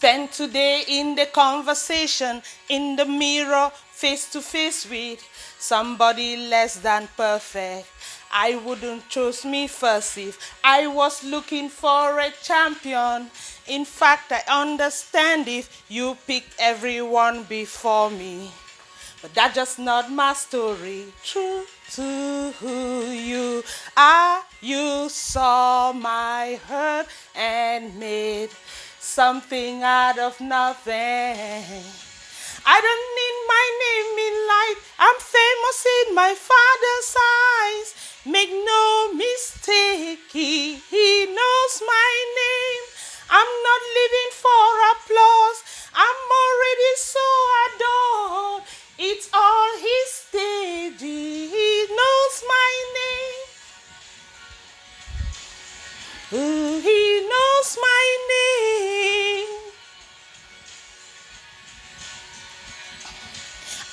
spend today in the conversation, in the mirror, face to face with somebody less than perfect. I wouldn't choose me first if I was looking for a champion. In fact, I understand if you picked everyone before me. But that's just not my story. True to who you are, you saw my hurt and made something out of nothing. I don't need my name in light. I'm famous in my Father's eyes. Make no mistake, he knows my name. I'm not living for applause. I'm already so adored. It's all his stage. He knows my name. Ooh, he knows my name.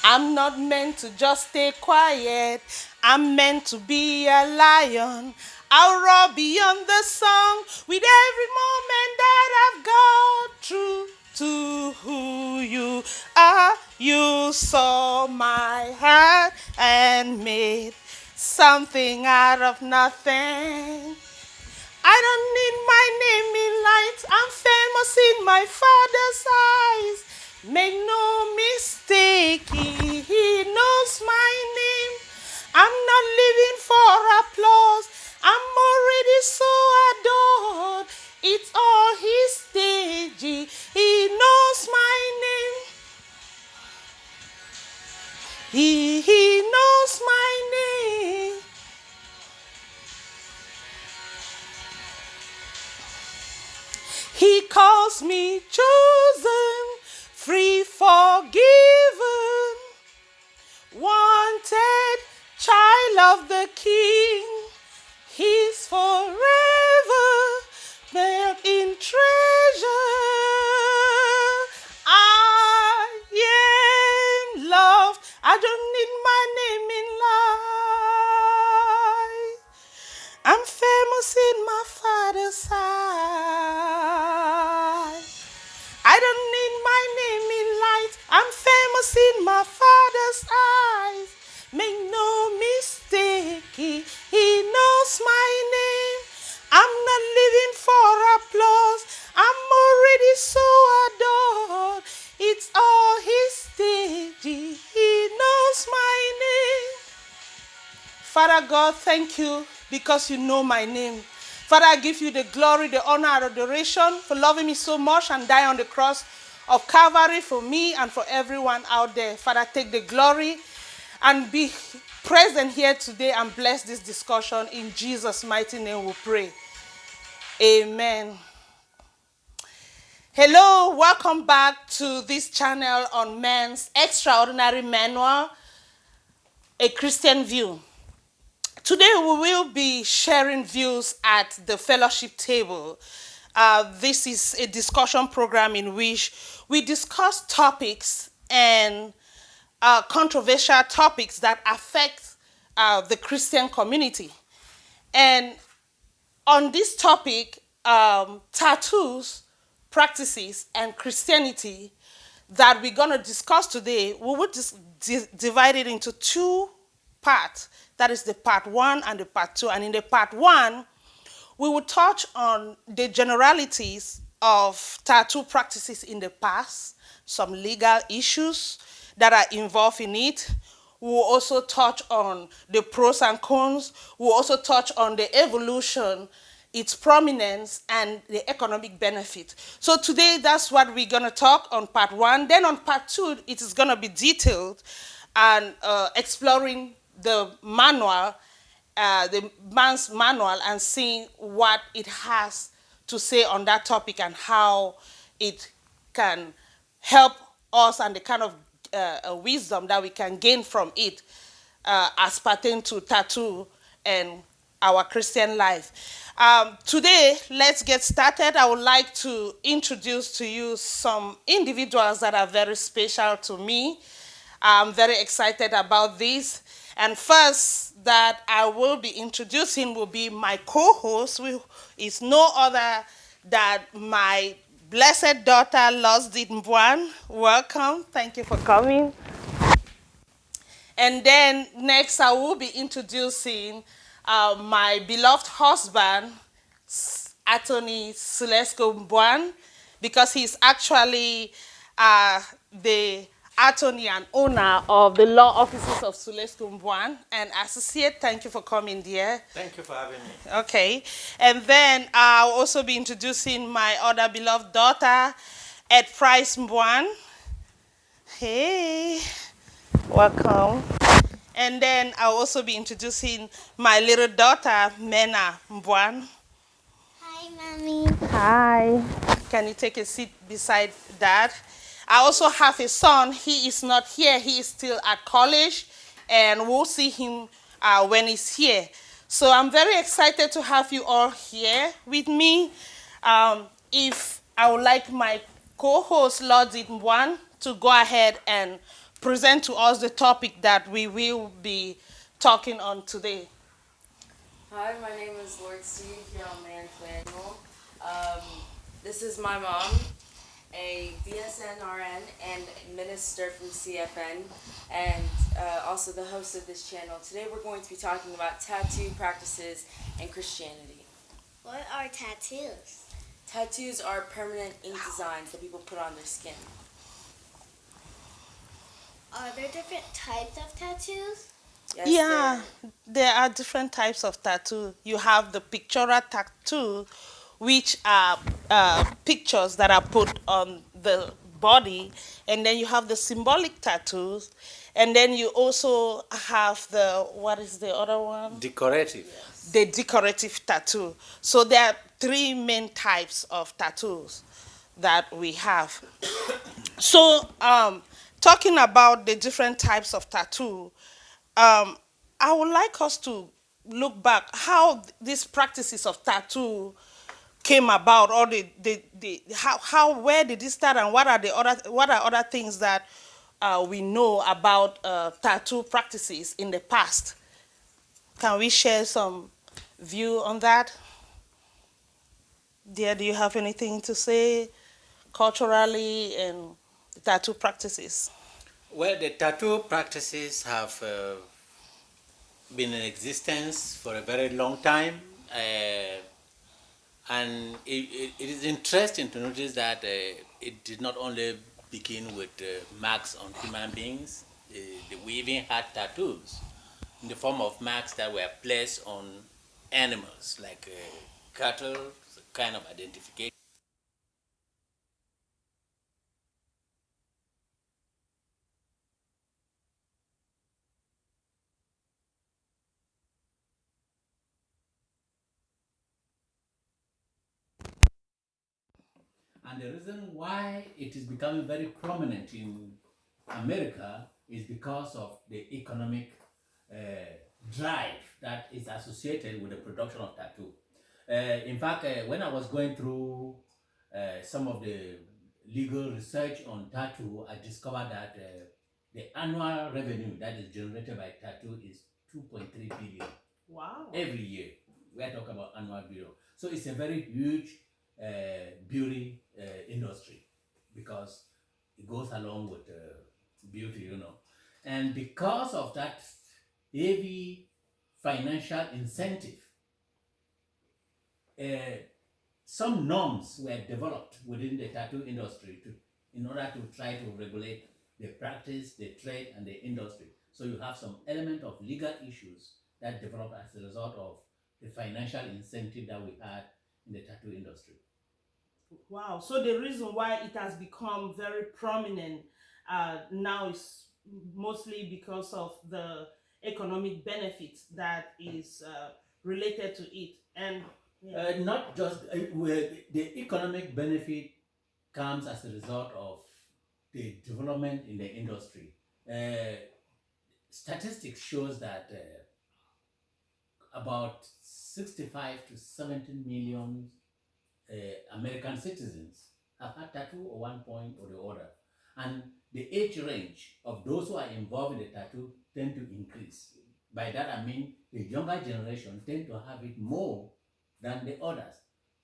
I'm not meant to just stay quiet. I'm meant to be a lion. I'll roar beyond the song with every moment that I've got. True to who you are, you saw my heart and made something out of nothing. I don't need my name in lights. I'm famous in my Father's eyes. Make no mistake, he knows my name. I'm not living for applause. I'm already so adored. It's all his stage. He knows my name. He knows my name. He calls me chosen, free, forgiven, wanted, child of the King. He's forever built in treasure. I am loved. I don't need my name in life. I'm famous in my Father's eyes. I don't need my name in lights. I'm famous in my Father's eyes. Make no mistake, he knows my name. I'm not living for applause. I'm already so adored. It's all his stage. He knows my name. Father God, thank you because you know my name. Father, I give you the glory, the honor, and adoration for loving me so much and dying on the cross of Calvary for me and for everyone out there. Father, take the glory and be present here today and bless this discussion. In Jesus' mighty name we pray. Amen. Hello, welcome back to this channel on Man's Extraordinary Manual, a Christian View. Today we will be sharing views at the fellowship table. This is a discussion program in which we discuss topics and controversial topics that affect the Christian community. And on this topic, tattoos, practices, and Christianity that we're going to discuss today, we will divide it into two parts. That is the part one and the part two. And in the part one, we will touch on the generalities of tattoo practices in the past, some legal issues that are involved in it. We will also touch on the pros and cons. We will also touch on the evolution, its prominence, and the economic benefit. So today, that's what we're going to talk on part one. Then on part two, it is going to be detailed and exploring the manual, the man's manual, and seeing what it has to say on that topic and how it can help us and the kind of wisdom that we can gain from it as pertain to tattoo and our Christian life. Today, let's get started. I would like to introduce to you some individuals that are very special to me. I'm very excited about this. And first that I will be introducing will be my co-host, who is no other than my blessed daughter Losdit Mbwan. Welcome. Thank you for coming. And then next, I will be introducing my beloved husband, Attorney Sulesko Mbwan, because he's actually the attorney and owner of the law offices of Sulesko Mbwan and associate. Thank you for coming, dear. Thank you for having me. Okay. And then I'll also be introducing my other beloved daughter, Ed Price Mbwan. Hey, welcome. And then I'll also be introducing my little daughter, Mena Mbwan. Hi, Mommy. Hi. Can you take a seat beside Dad? I also have a son. He is not here. He is still at college, and we'll see him when he's here. So I'm very excited to have you all here with me. If I would like my co-host, Lordit Mbwan, to go ahead and present to us the topic that we will be talking on today. Hi, my name is Lord Steve here on Man's Manual. This is my mom, a BSN RN and minister from CFN, and also the host of this channel. Today we're going to be talking about tattoo practices and Christianity. What are tattoos? Tattoos are permanent ink designs that people put on their skin. Are there different types of tattoos? Yes, Yeah, there are different types of tattoo. You have the pictorial tattoo, which are pictures that are put on the body, and then you have the symbolic tattoos, and then you also have the, what is the other one? Decorative. The decorative tattoo. So there are three main types of tattoos that we have. So, talking about the different types of tattoo, I would like us to look back how these practices of tattoo came about, or how where did it start, and what are other things that we know about tattoo practices in the past. Can we share some view on that? Dear, do you have anything to say culturally and tattoo practices? Well, the tattoo practices have been in existence for a very long time, and it is interesting to notice that it did not only begin with marks on human beings. We even had tattoos in the form of marks that were placed on animals, like cattle, kind of identification. And the reason why it is becoming very prominent in America is because of the economic uh, drive that is associated with the production of tattoo. In fact, when I was going through some of the legal research on tattoo, I discovered that the annual revenue that is generated by tattoo is 2.3 billion. Wow. Every year. We are talking about annual bill. So it's a very huge beauty industry because it goes along with beauty. And because of that heavy financial incentive, uh, some norms were developed within the tattoo industry in order to try to regulate the practice, the trade, and the industry. So you have some element of legal issues that developed as a result of the financial incentive that we had in the tattoo industry. Wow. So the reason why it has become very prominent now is mostly because of the economic benefits that is related to it. And yeah. Not just where the economic benefit comes as a result of the development in the industry. Uh, Statistics shows that about 65 to 70 million American citizens have had tattoo at one point or the other. And the age range of those who are involved in the tattoo tend to increase. By that I mean the younger generation tend to have it more than the others.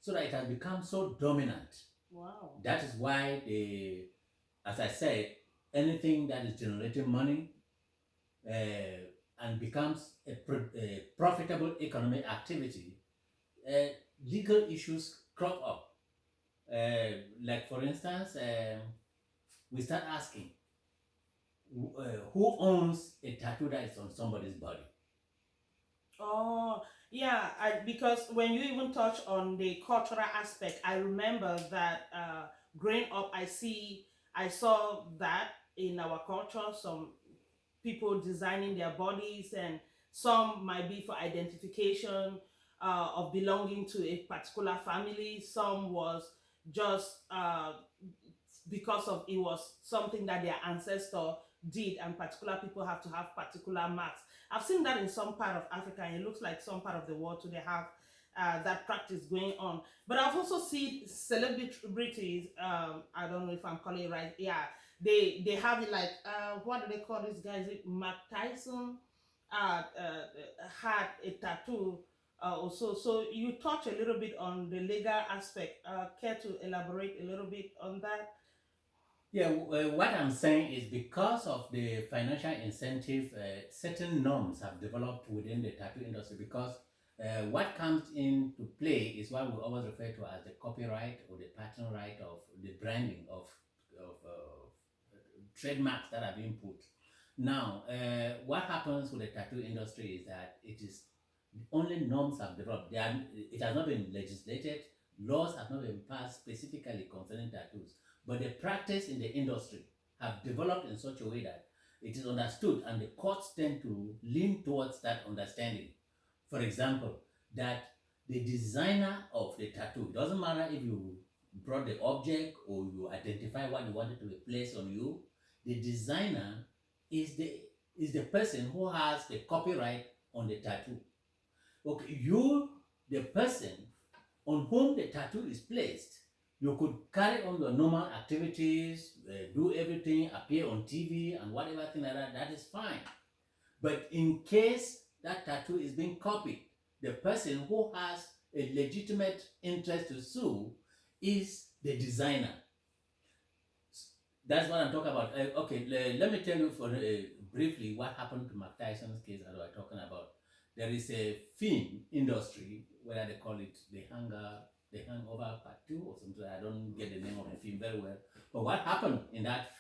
So that it has become so dominant Wow. That is why as I said, anything that is generating money and becomes a profitable economic activity, legal issues crop up. Like for instance, we start asking, who owns a tattoo that is on somebody's body? Oh, yeah, because when you even touch on the cultural aspect, I remember that growing up, I saw that in our culture, some people designing their bodies, and some might be for identification of belonging to a particular family. Some was just because of it was something that their ancestor did, and particular people have to have particular marks. I've seen that in some part of Africa, and it looks like some part of the world too they have that practice going on. But I've also seen celebrities, I don't know if I'm calling it right, yeah, they have it like what do they call this guy? Is it Mark Tyson had a tattoo also. So you touch a little bit on the legal aspect. Care to elaborate a little bit on that? Yeah, what I'm saying is because of the financial incentive, certain norms have developed within the tattoo industry. Because what comes into play is what we always refer to as the copyright or the patent right of the branding of trademarks that are being put. Now, what happens with the tattoo industry is that it is only norms have developed. It has not been legislated. Laws have not been passed specifically concerning tattoos, but the practice in the industry have developed in such a way that it is understood, and the courts tend to lean towards that understanding. For example, that the designer of the tattoo, it doesn't matter if you brought the object or you identify what you wanted to be placed on you, the designer is the person who has the copyright on the tattoo. Okay, you, the person on whom the tattoo is placed, you could carry on your normal activities, do everything, appear on TV and whatever thing like that, that is fine. But in case that tattoo is being copied, the person who has a legitimate interest to sue is the designer. That's what I'm talking about. Okay, let me tell you briefly what happened to Mike Tyson's case that we're talking about. There is a film industry, whether they call it the Hangover Part 2 or something. I don't get the name of the film very well. But what happened in that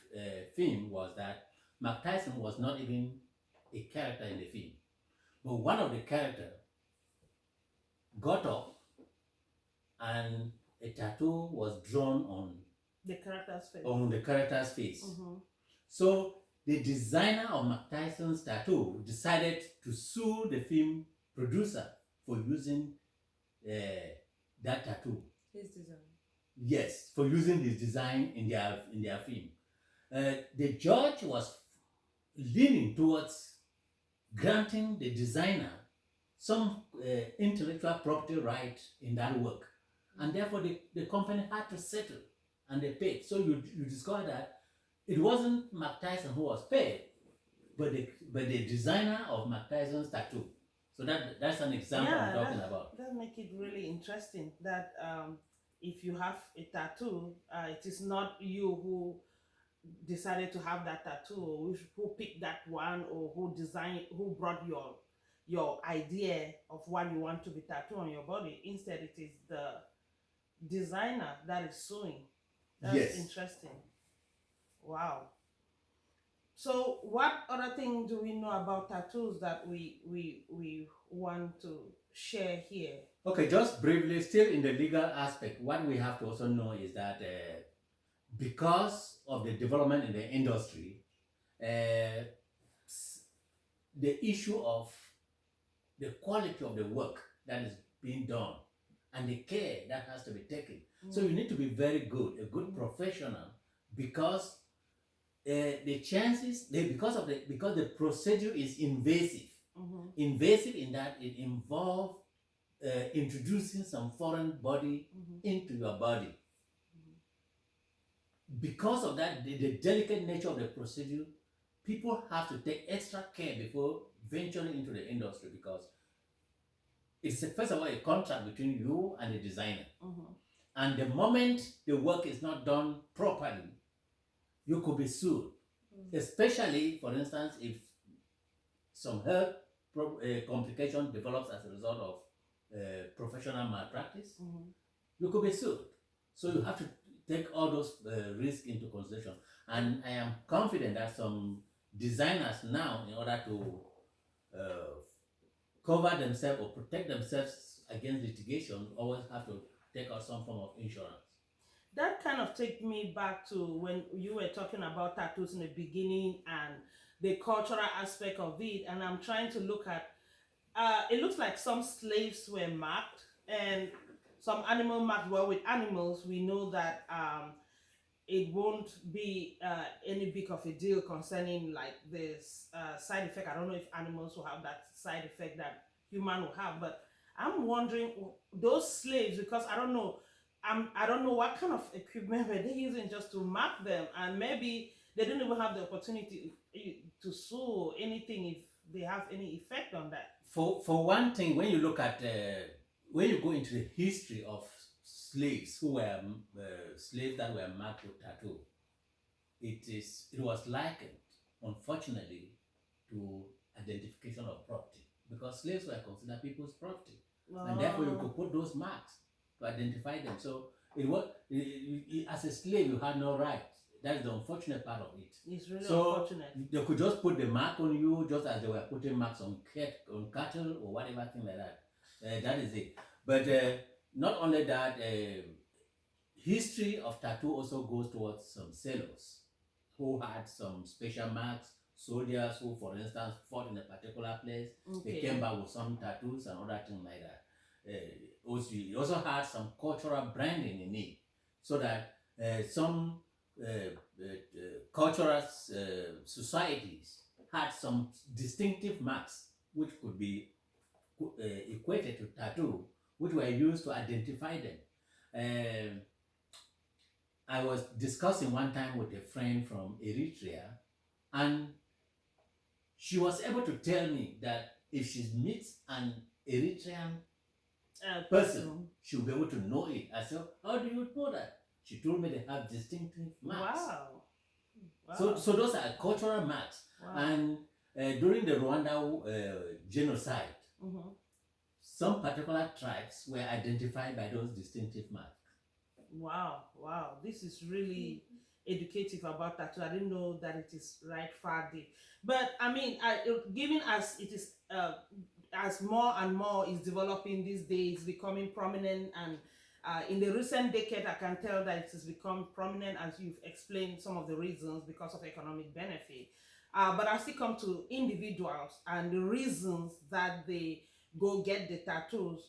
film was that Mike Tyson was not even a character in the film. But one of the characters got up and a tattoo was drawn The character's face. on the character's face. Mm-hmm. So the designer of Mike Tyson's tattoo decided to sue the film producer for using that tattoo. His design. Yes, for using his design in their film. The judge was leaning towards granting the designer some intellectual property right in that work, and therefore the company had to settle, and they paid. So you discover that it wasn't Mike Tyson who was paid, but the designer of Mike Tyson's tattoo. So that's an example I'm talking about. That make it really interesting that if you have a tattoo, it is not you who decided to have that tattoo, or who picked that one, or who brought your idea of what you want to be tattooed on your body. Instead, it is the designer that is suing. That's Yes. interesting. Wow. So, what other thing do we know about tattoos that we want to share here? Okay, just briefly, still in the legal aspect, what we have to also know is that because of the development in the industry, the issue of the quality of the work that is being done and the care that has to be taken. So you need to be very good, a good professional, because the chances because the procedure is invasive. Invasive in that it involves introducing some foreign body into your body. Because of that, the delicate nature of the procedure, people have to take extra care before venturing into the industry, because it's first of all a contract between you and the designer. And the moment the work is not done properly, you could be sued. Especially, for instance, if some health complication develops as a result of professional malpractice, you could be sued. So you have to take all those risks into consideration. And I am confident that some designers now, in order to uh, cover themselves or protect themselves against litigation, always have to take out some form of insurance. That kind of take me back to when you were talking about tattoos in the beginning and the cultural aspect of it. And I'm trying to look at, it looks like some slaves were marked and some animal marked. Well, with animals, we know that it won't be any big of a deal concerning like this side effect. I don't know if animals will have that side effect that human will have, but I'm wondering those slaves, because I don't know. I don't know what kind of equipment were they using just to mark them, and maybe they didn't even have the opportunity to sue or anything if they have any effect on that. For one thing, when you look at when you go into the history of slaves who were slaves that were marked with tattoo, it was likened, unfortunately, to identification of property, because slaves were considered people's property, and therefore you could put those marks to identify them. So it was as a slave you had no rights. That's the unfortunate part of it. It's really So unfortunate. they could just put the mark on you, just as they were putting marks on cattle or whatever thing like that. That is it. But not only that, history of tattoo also goes towards some sailors who had some special marks. Soldiers who, for instance, fought in a particular place, they came back with some tattoos and other things like that. Also, it also had some cultural branding in it, so that some cultural societies had some distinctive marks which could be equated to tattoo, which were used to identify them. Um, I was discussing one time with a friend from Eritrea, and she was able to tell me that if she meets an Eritrean person, she'll be able to know it. I said, how do you know that? She told me they have distinctive marks. Wow. So those are cultural marks. Wow. And during the Rwanda genocide, some particular tribes were identified by those distinctive marks. Wow. This is really educative about that. So I didn't know that it is right far deep. But I mean, given as it is, as more and more is developing these days, becoming prominent, and in the recent decade, I can tell that it has become prominent, as you've explained some of the reasons, because of economic benefit. But I still come to individuals and the reasons that they go get the tattoos.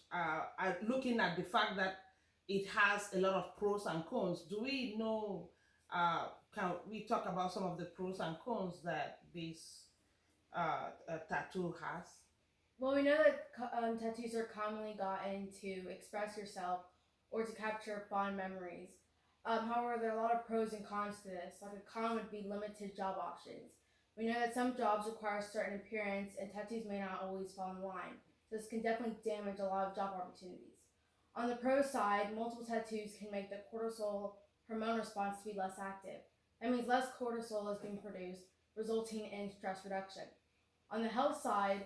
Looking at the fact that it has a lot of pros and cons. Do we know? Can we talk about some of the pros and cons that this tattoo has? Well, we know that tattoos are commonly gotten to express yourself or to capture fond memories. However, there are a lot of pros and cons to this. Like a con would be limited job options. We know that some jobs require a certain appearance and tattoos may not always fall in line. So this can definitely damage a lot of job opportunities. On the pro side, multiple tattoos can make the cortisol hormone response to be less active. That means less cortisol is being produced, resulting in stress reduction. On the health side,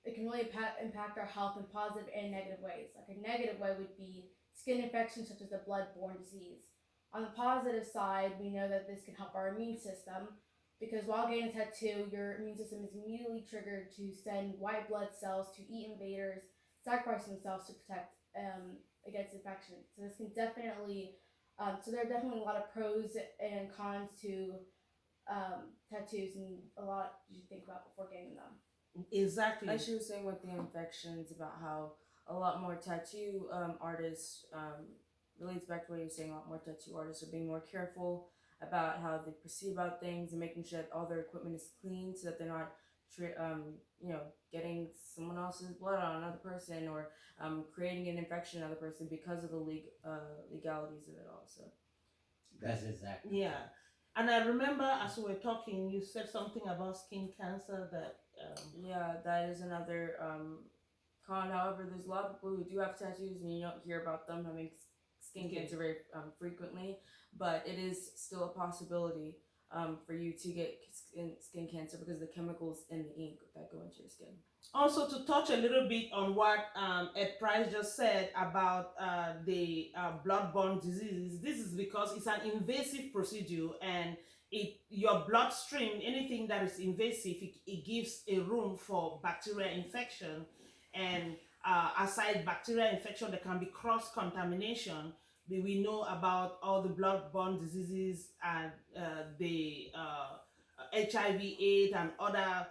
it can really impact our health in positive and negative ways. Like a negative way would be skin infections such as a blood-borne disease. On the positive side, we know that this can help our immune system, because while getting a tattoo, your immune system is immediately triggered to send white blood cells to eat invaders, sacrifice themselves to protect against infection. So this can definitely, so there are definitely a lot of pros and cons to tattoos, and a lot you think about before getting them. Exactly. Like she was saying with the infections, about how a lot more tattoo artists, relates back to what you were saying, a lot more tattoo artists are being more careful about how they perceive about things and making sure that all their equipment is clean, so that they're not getting someone else's blood on another person, or creating an infection on another person because of the legalities of it all. So That's exactly. Yeah. And I remember as we were talking, you said something about skin cancer that. Yeah, that is another con. However, there's a lot of people who do have tattoos and you don't hear about them having skin Okay. cancer very frequently, but it is still a possibility for you to get skin cancer because of the chemicals in the ink that go into your skin. Also, to touch a little bit on what Ed Price just said about the bloodborne diseases, this is because it's an invasive procedure, and your bloodstream, anything that is invasive, it gives a room for bacterial infection. And aside bacterial infection, there can be cross contamination. We know about all the bloodborne diseases and the HIV/AIDS and other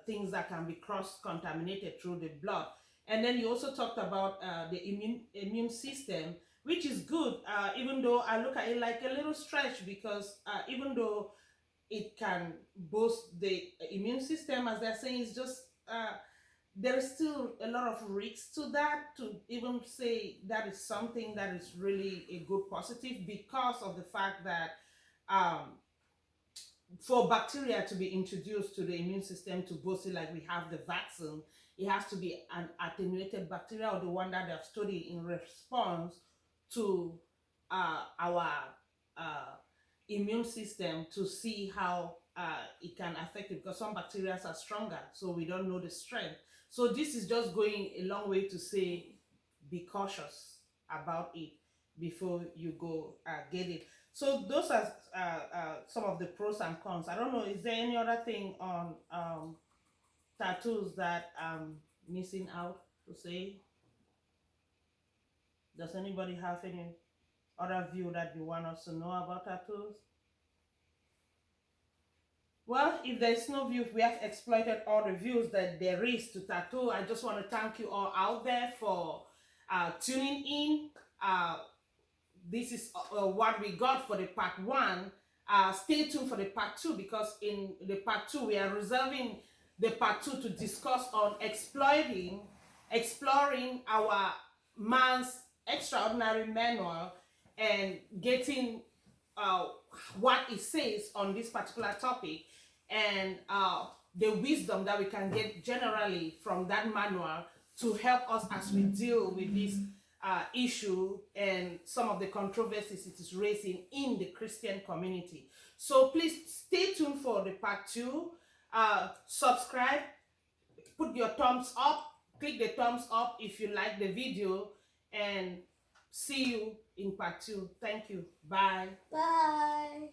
things that can be cross-contaminated through the blood. And then you also talked about the immune system, which is good, even though I look at it like a little stretch, because even though it can boost the immune system, as they're saying, it's just there is still a lot of risks to that, to even say that is something that is really a good positive, because of the fact that for bacteria to be introduced to the immune system to boost it, like we have the vaccine, it has to be an attenuated bacteria, or the one that they have studied in response to our immune system, to see how it can affect it, because some bacteria are stronger, so we don't know the strength. So this is just going a long way to say, be cautious about it before you go get it. So those are some of the pros and cons. I don't know, is there any other thing on tattoos that I'm missing out to say? Does anybody have any other view that you want us to know about tattoos? Well, if there's no view, we have exploited all the views that there is to tattoo. I just want to thank you all out there for tuning in. This is what we got for the part 1. Stay tuned for the part 2, because in the part 2 we are reserving the part 2 to discuss on exploring our man's extraordinary manual, and getting what it says on this particular topic, and the wisdom that we can get generally from that manual to help us as we deal with this issue and some of the controversies it is raising in the Christian community. So please stay tuned for the part 2. Subscribe, put your thumbs up, click the thumbs up if you like the video, and see you in part 2. Thank you. Bye. Bye.